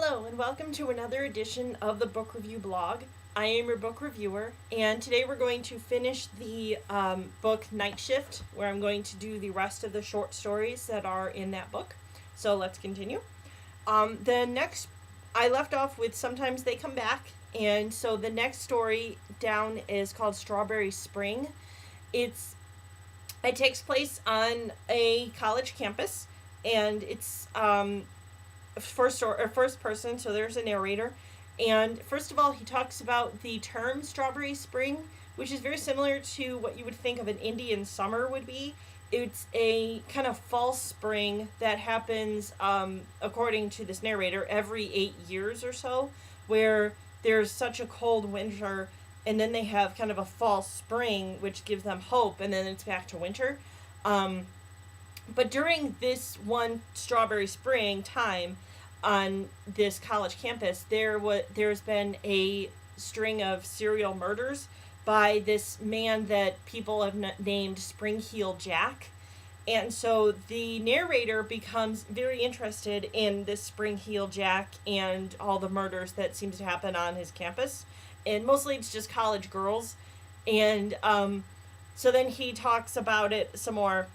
Hello, and welcome to another edition of the Book Review Blog. I am your book reviewer, and today we're going to finish the book Night Shift, where I'm going to do the rest of the short stories that are in that book. So let's continue. I left off with Sometimes They Come Back, and so the next story down is called Strawberry Spring. It takes place on a college campus, and it's first person, so there's a narrator. And first of all, he talks about the term Strawberry Spring, which is very similar to what you would think of an Indian summer would be. It's a kind of false spring that happens, according to this narrator, every 8 years or so, where there's such a cold winter, and then they have kind of a false spring, which gives them hope, and then it's back to winter. But during this one Strawberry Spring time on this college campus, there's been a string of serial murders by this man that people have named Spring Heel Jack. And so the narrator becomes very interested in this Spring Heel Jack and all the murders that seems to happen on his campus. And mostly it's just college girls. And so then he talks about it some more.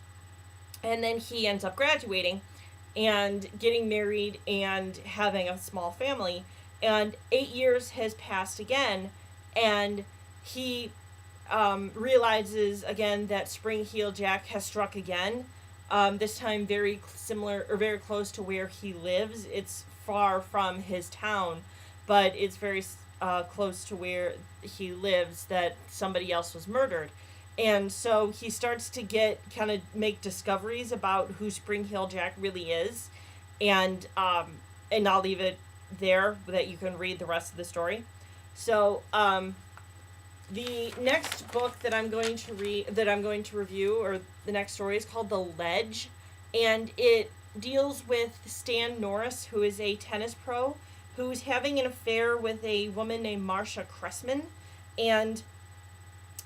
And then he ends up graduating and getting married and having a small family. And 8 years has passed again, and he realizes again that Spring Heel Jack has struck again. This time very similar or very close to where he lives. It's far from his town, but it's very close to where he lives that somebody else was murdered. And so he starts to make discoveries about who Spring Heel Jack really is. And I'll leave it there that you can read the rest of the story. So the next book that I'm going to review, or the next story, is called The Ledge. And it deals with Stan Norris, who is a tennis pro, who's having an affair with a woman named Marcia Cressman. And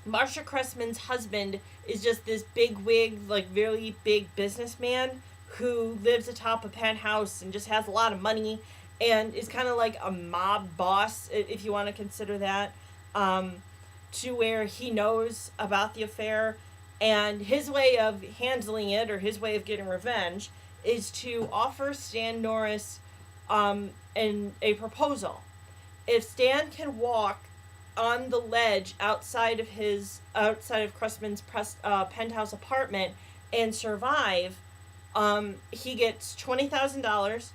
Marcia Cressman's husband is just this big wig, very big businessman who lives atop a penthouse and just has a lot of money and is kind of like a mob boss, if you want to consider that, to where he knows about the affair. And his way of handling it, or his way of getting revenge, is to offer Stan Norris a proposal. If Stan can walk on the ledge outside of Cressman's penthouse apartment and survive, he gets $20,000,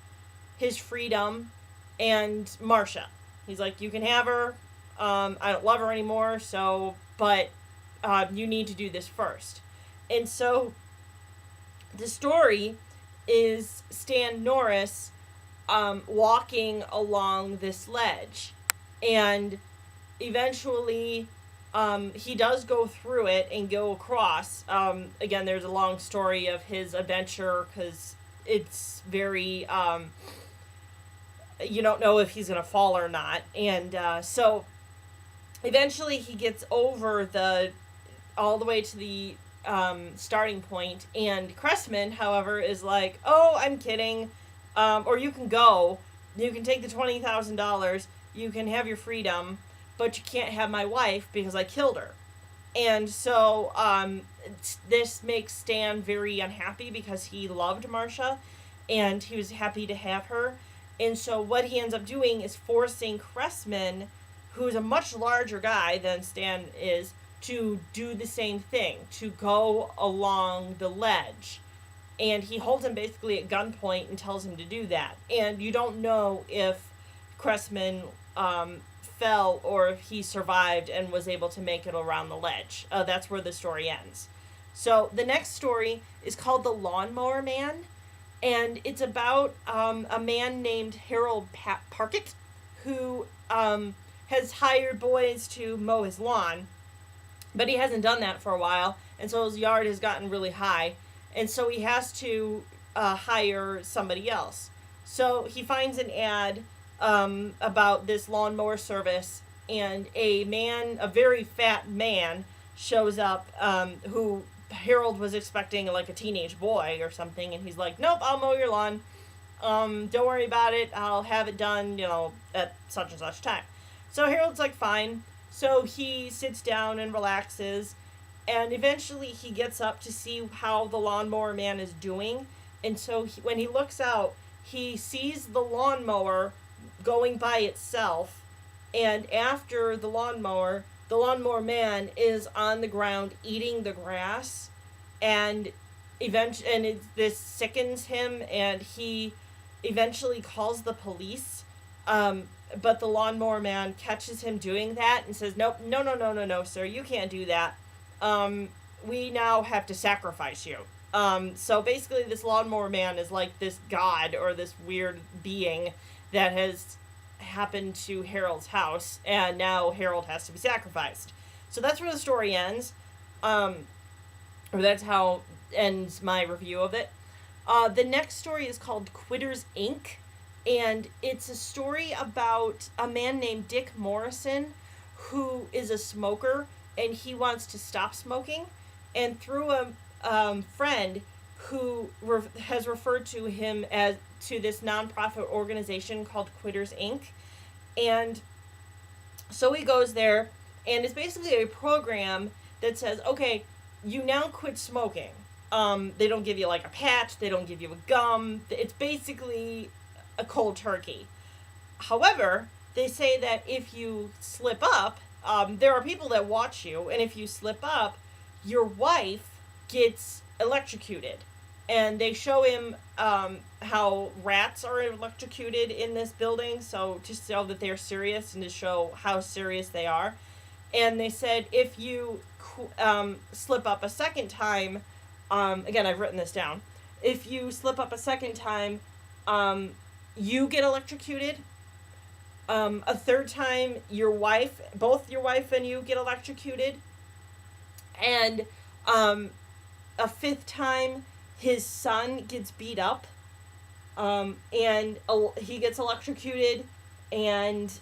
his freedom, and Marcia. He's like, you can have her. I don't love her anymore, but you need to do this first. And so the story is Stan Norris walking along this ledge, and eventually he does go through it and go across. Again, there's a long story of his adventure because it's very you don't know if he's gonna fall or not. And so eventually he gets over all the way to the starting point, and Cressman, however, is like, oh, I'm kidding, or you can go, you can take the $20,000, you can have your freedom, but you can't have my wife because I killed her. And so this makes Stan very unhappy because he loved Marcia and he was happy to have her. And so what he ends up doing is forcing Cressman, who's a much larger guy than Stan is, to do the same thing, to go along the ledge. And he holds him basically at gunpoint and tells him to do that. And you don't know if Cressman fell or if he survived and was able to make it around the ledge. That's where the story ends. So the next story is called The Lawnmower Man, and it's about a man named Harold Parkett, who has hired boys to mow his lawn, but he hasn't done that for a while, and so his yard has gotten really high, and so he has to hire somebody else. So he finds an ad about this lawnmower service, and a very fat man shows up, who Harold was expecting like a teenage boy or something, and he's like, nope, I'll mow your lawn. Don't worry about it. I'll have it done, at such and such time. So Harold's like, fine. So he sits down and relaxes, and eventually he gets up to see how the lawnmower man is doing. And so when he looks out, he sees the lawnmower going by itself, and after the lawnmower man is on the ground eating the grass, and this sickens him, and he eventually calls the police. But the lawnmower man catches him doing that and says, nope, no, sir, you can't do that. We now have to sacrifice you. So basically this lawnmower man is like this god or this weird being that has happened to Harold's house, and now Harold has to be sacrificed. So that's where the story ends. Or that's how ends my review of it. The next story is called Quitters Inc., and it's a story about a man named Dick Morrison who is a smoker, and he wants to stop smoking. And through a friend who has referred to him as to this nonprofit organization called Quitters Inc. And so he goes there, and it's basically a program that says, okay, you now quit smoking. They don't give you like a patch, they don't give you a gum. It's basically a cold turkey. However, they say that if you slip up, there are people that watch you, and if you slip up, your wife gets electrocuted. And they show him how rats are electrocuted in this building, so to show that they're serious and to show how serious they are. And they said if you slip up a second time, again, I've written this down. If you slip up a second time, you get electrocuted. A third time, both your wife and you get electrocuted. And a fifth time, his son gets beat up. And he gets electrocuted, and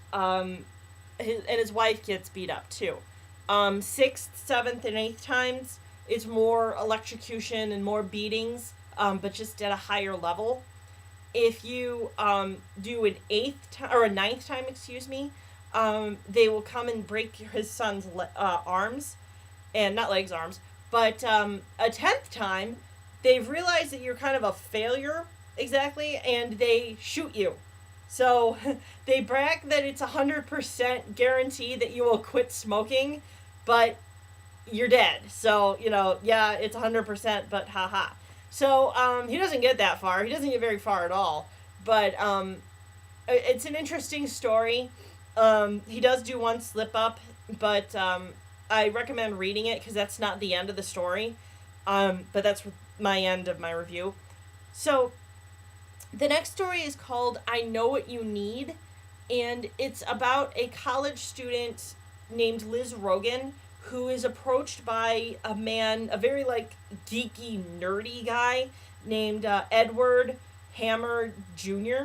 his wife gets beat up too. Sixth, seventh, and eighth times, it's more electrocution and more beatings, but just at a higher level. If you do an ninth time, they will come and break his son's arms, and not legs, arms. But a 10th time, they've realized that you're kind of a failure, exactly, and they shoot you. So they brag that it's 100% guarantee that you will quit smoking, but you're dead. So, yeah, it's 100%, but haha. So he doesn't get that far. He doesn't get very far at all. But it's an interesting story. He does do one slip up, but I recommend reading it because that's not the end of the story. But that's my end of my review. So the next story is called I Know What You Need, and it's about a college student named Liz Rogan who is approached by a man, a very geeky, nerdy guy named Edward Hammer Jr.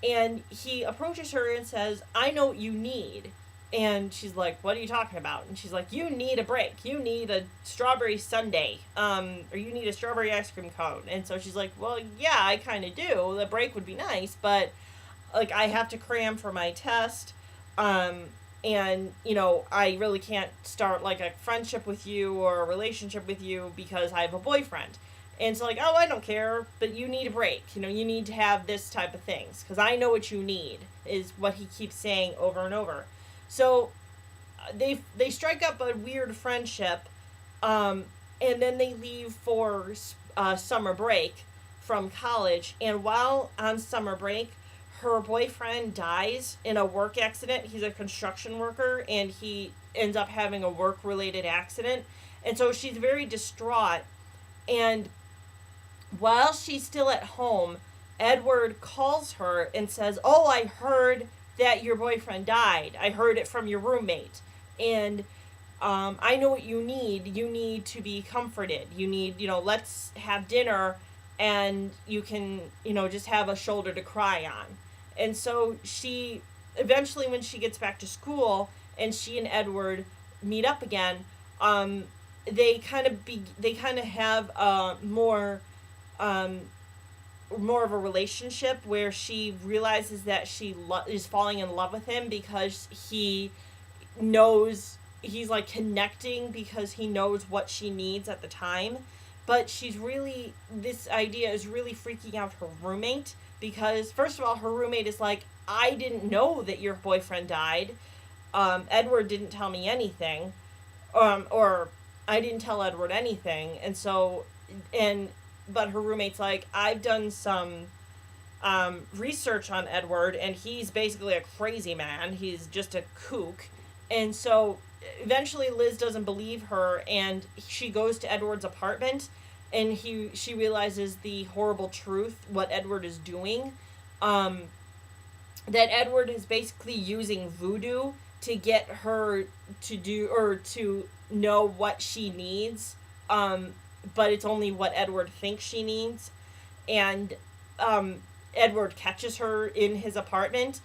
And he approaches her and says, I know what you need. And she's like, what are you talking about? And she's like, you need a break. You need a strawberry sundae. Or you need a strawberry ice cream cone. And so she's like, well, yeah, I kind of do. The break would be nice, but I have to cram for my test. And, I really can't start a friendship with you or a relationship with you because I have a boyfriend. And it's like, oh, I don't care, but you need a break. You need to have this type of things because I know what you need, is what he keeps saying over and over. So they strike up a weird friendship, and then they leave for summer break from college. And while on summer break, her boyfriend dies in a work accident. He's a construction worker, and he ends up having a work-related accident. And so she's very distraught. And while she's still at home, Edward calls her and says, oh, I heard that your boyfriend died. I heard it from your roommate. And I know what you need. You need to be comforted. You need, let's have dinner, and you can, just have a shoulder to cry on. And so she, eventually when she gets back to school and she and Edward meet up again, they kind of have more more of a relationship where she realizes that she is falling in love with him because he knows he's like connecting because he knows what she needs at the time. But she's really, this idea is really freaking out her roommate because, first of all, her roommate is like, I didn't know that your boyfriend died. Edward didn't tell me anything. Or I didn't tell Edward anything. And so, but her roommate's like, I've done some research on Edward, and he's basically a crazy man. He's just a kook. And so eventually Liz doesn't believe her, and she goes to Edward's apartment, and she realizes the horrible truth, what Edward is doing. That Edward is basically using voodoo to get her to do, or to know what she needs. But it's only what Edward thinks she needs. And Edward catches her in his apartment,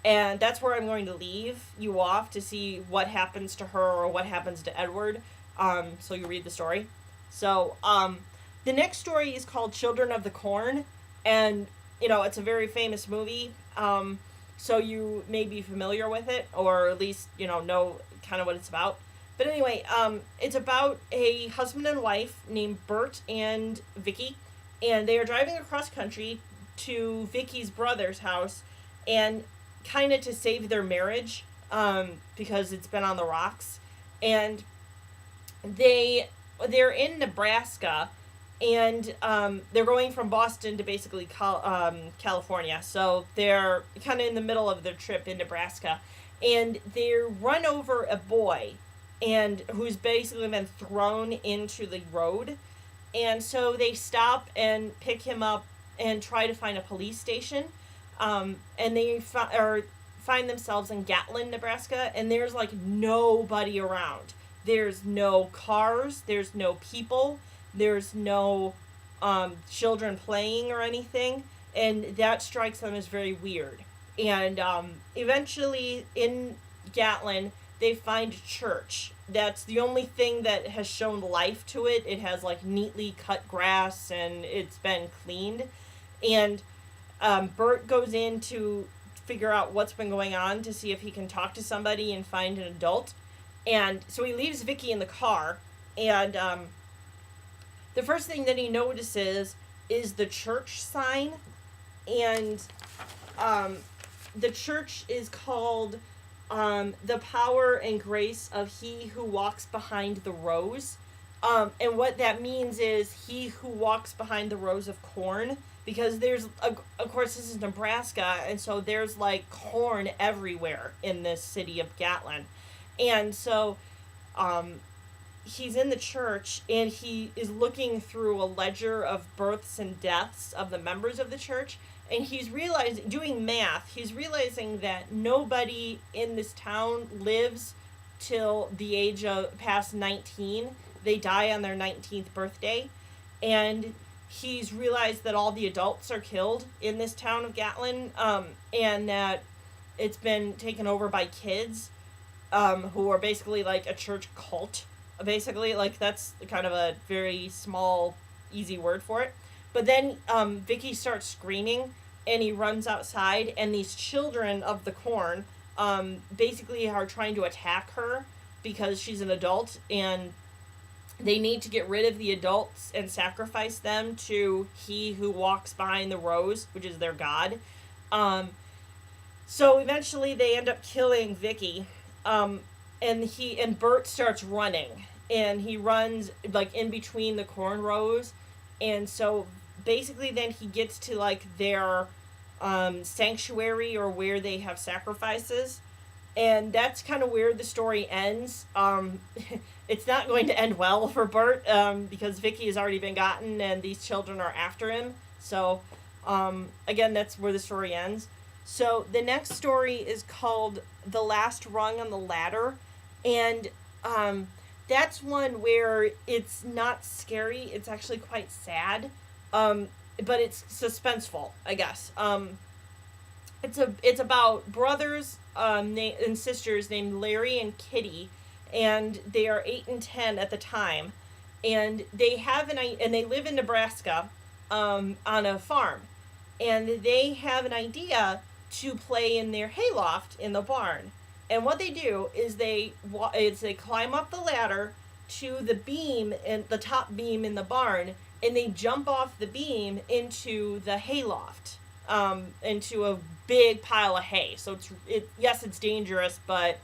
and that's where I'm going to leave you off to see what happens to her or what happens to Edward. So you read the story. So the next story is called Children of the Corn, and it's a very famous movie. So you may be familiar with it, or at least know kind of what it's about. But anyway, it's about a husband and wife named Bert and Vicky, and they are driving across country to Vicky's brother's house, and kind of to save their marriage, because it's been on the rocks. And they're in Nebraska, and they're going from Boston to basically California. So they're kind of in the middle of their trip in Nebraska, and they run over a boy, and who's basically been thrown into the road. And so they stop and pick him up and try to find a police station. And they find themselves in Gatlin, Nebraska, and there's like nobody around. There's no cars, there's no people, there's no children playing or anything, and that strikes them as very weird. And eventually in Gatlin, they find a church. That's the only thing that has shown life to it. It has like neatly cut grass, and it's been cleaned. And Bert goes in to figure out what's been going on to see if he can talk to somebody and find an adult. And so he leaves Vicky in the car, and the first thing that he notices is the church sign. And the church is called The Power and Grace of He Who Walks Behind the Rows. And what that means is he who walks behind the rows of corn, because there's, of course, this is Nebraska, and so there's like corn everywhere in this city of Gatlin. And so he's in the church, and he is looking through a ledger of births and deaths of the members of the church, and he's doing math, he's realizing that nobody in this town lives till the age of past 19. They die on their 19th birthday. And he's realized that all the adults are killed in this town of Gatlin, and that it's been taken over by kids, who are basically like a church cult. Basically, like, that's kind of a very small, easy word for it. But then Vicky starts screaming, and he runs outside, and these children of the corn basically are trying to attack her because she's an adult, and they need to get rid of the adults and sacrifice them to he who walks behind the rows, which is their god. So eventually they end up killing Vicky, and Bert starts running, and he runs like in between the corn rows. And so basically then he gets to like their sanctuary, or where they have sacrifices. And that's kind of where the story ends. It's not going to end well for Bert, because Vicky has already been gotten, and these children are after him. So, again, that's where the story ends. So the next story is called The Last Rung on the Ladder. And that's one where it's not scary. It's actually quite sad. But it's suspenseful, I guess. It's about brothers and sisters named Larry and Kitty, and they are 8 and 10 at the time, and they live in Nebraska, on a farm, and they have an idea to play in their hayloft in the barn. And what they do is they climb up the ladder to the beam and the top beam in the barn, and they jump off the beam into the hayloft, into a big pile of hay. So it's dangerous, but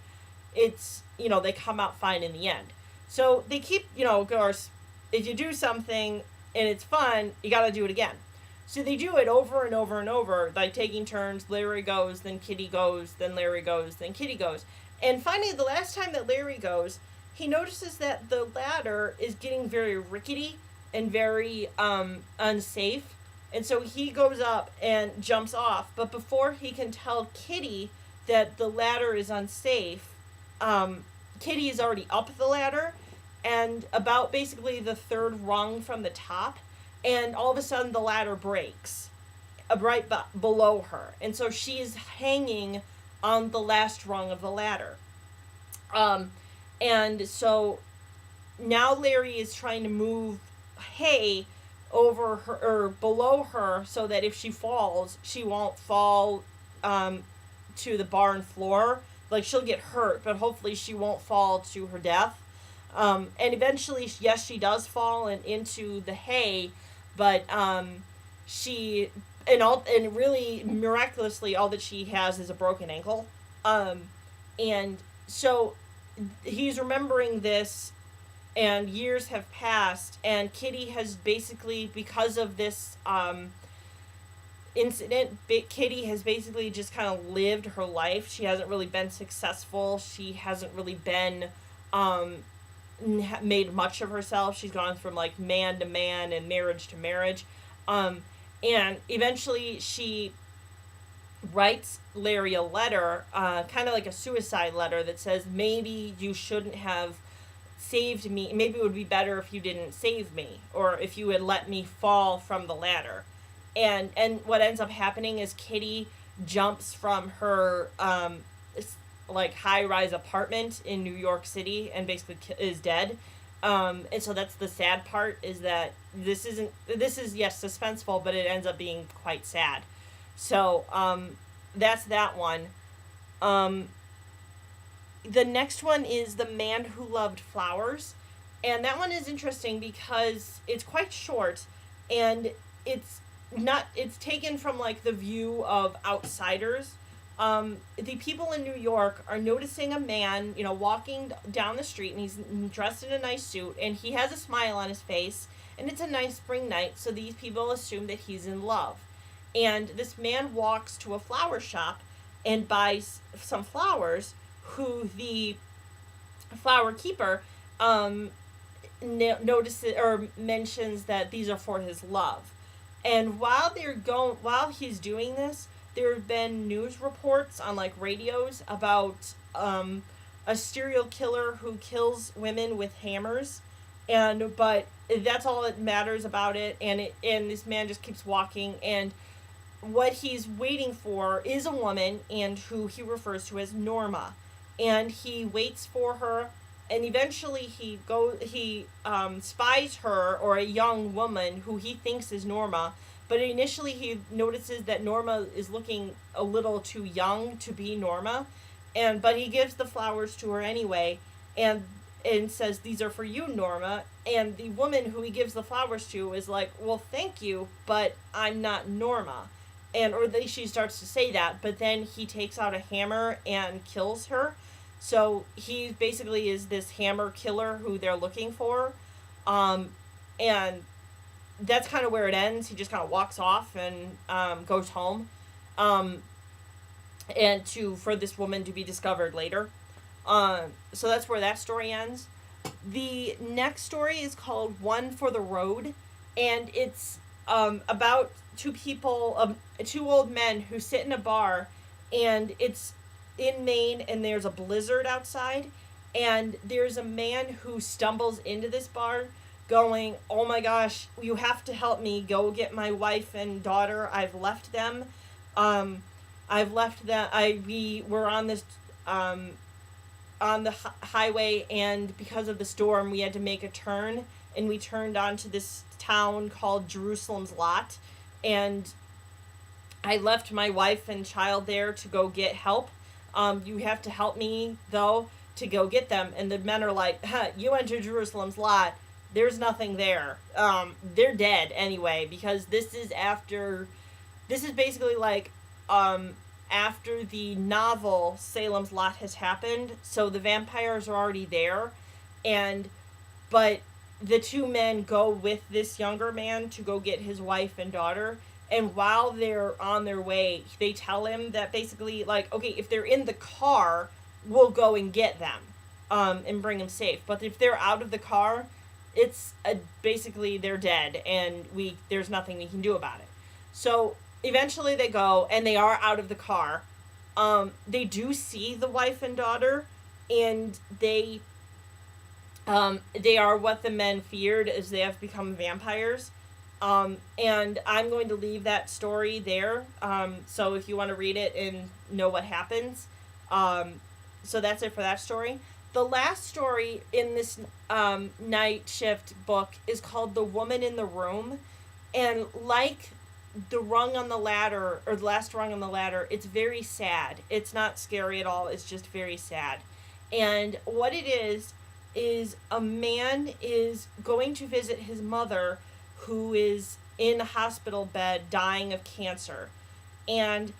it's, they come out fine in the end. So they keep, of course, if you do something and it's fun, you got to do it again. So they do it over and over and over, like taking turns. Larry goes, then Kitty goes, then Larry goes, then Kitty goes. And finally, the last time that Larry goes, he notices that the ladder is getting very rickety and very unsafe. And so he goes up and jumps off. But before he can tell Kitty that the ladder is unsafe, Kitty is already up the ladder and about basically the third rung from the top. And all of a sudden the ladder breaks right below her. And so she's hanging on the last rung of the ladder. And so now Larry is trying to move hay over her or below her so that if she falls, she won't fall to the barn floor. Like, she'll get hurt, but hopefully she won't fall to her death. And eventually, yes, she does fall into the hay, but she and really miraculously, all that she has is a broken ankle. And so he's remembering this, and years have passed, and Kitty has basically, because of this incident, Kitty has basically just kind of lived her life. She hasn't really been successful. She hasn't really been made much of herself. She's gone from like man to man and marriage to marriage. And eventually she writes Larry a letter, kind of like a suicide letter, that says, maybe you shouldn't have saved me. Maybe it would be better if you didn't save me, or if you had let me fall from the ladder. And what ends up happening is Kitty jumps from her like high-rise apartment in New York City and basically is dead. And so that's the sad part, is that this is yes, suspenseful, but it ends up being quite sad. So that's that one. The next one is The Man Who Loved Flowers, and that one is interesting because it's quite short, and it's taken from like the view of outsiders. The people in New York are noticing a man, walking down the street, and he's dressed in a nice suit, and he has a smile on his face, and it's a nice spring night, so these people assume that he's in love. And this man walks to a flower shop and buys some flowers, who the flower keeper notices or mentions that these are for his love. And while he's doing this, there have been news reports on like radios about a serial killer who kills women with hammers, but that's all that matters about it. And this man just keeps walking, and what he's waiting for is a woman, and who he refers to as Norma. And he waits for her, and eventually he spies her, or a young woman who he thinks is Norma. But initially he notices that Norma is looking a little too young to be Norma, but he gives the flowers to her anyway, and says, "These are for you, Norma." And the woman who he gives the flowers to is like, "Well, thank you, but I'm not Norma." Or at least she starts to say that, but then he takes out a hammer and kills her. So he basically is this hammer killer who they're looking for. And that's kind of where it ends. He just kind of walks off and goes home. And for this woman to be discovered later. So that's where that story ends. The next story is called One for the Road. And it's about two old men who sit in a bar, and it's in Maine, and there's a blizzard outside, and there's a man who stumbles into this bar going, "Oh my gosh, you have to help me go get my wife and daughter. I've left them. We were on this on the highway, and because of the storm we had to make a turn, and we turned onto this town called Jerusalem's Lot, and I left my wife and child there to go get help. You have to help me, though, to go get them. And the men are like, you enter Jerusalem's lot. There's nothing there. They're dead anyway, because this is after. This is basically like after the novel Salem's Lot has happened. So the vampires are already there. But the two men go with this younger man to go get his wife and daughter. And while they're on their way, they tell him that basically, like, okay, if they're in the car, we'll go and get them, and bring them safe. But if they're out of the car, it's basically they're dead, and there's nothing we can do about it. So eventually they go, and they are out of the car. They do see the wife and daughter, and they are what the men feared, as they have become vampires. And I'm going to leave that story there. So if you want to read it and know what happens. So that's it for that story. The last story in this Night Shift book is called The Woman in the Room. And like the rung on the ladder, or the last rung on the ladder, it's very sad. It's not scary at all. It's just very sad. And what it is a man is going to visit his mother, who is in a hospital bed dying of cancer. And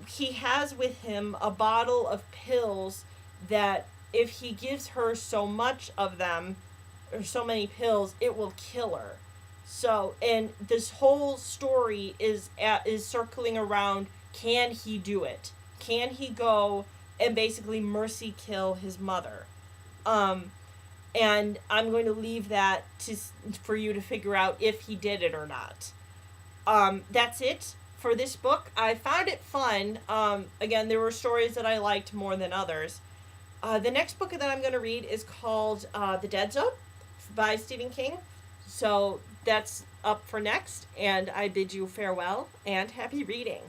he has with him a bottle of pills that if he gives her so much of them, or so many pills, it will kill her. So, and this whole story is circling around, can he do it? Can he go and basically mercy kill his mother? And I'm going to leave that for you to figure out if he did it or not. That's it for this book. I found it fun. Again, there were stories that I liked more than others. The next book that I'm going to read is called The Dead Zone by Stephen King. So that's up for next, and I bid you farewell and happy reading.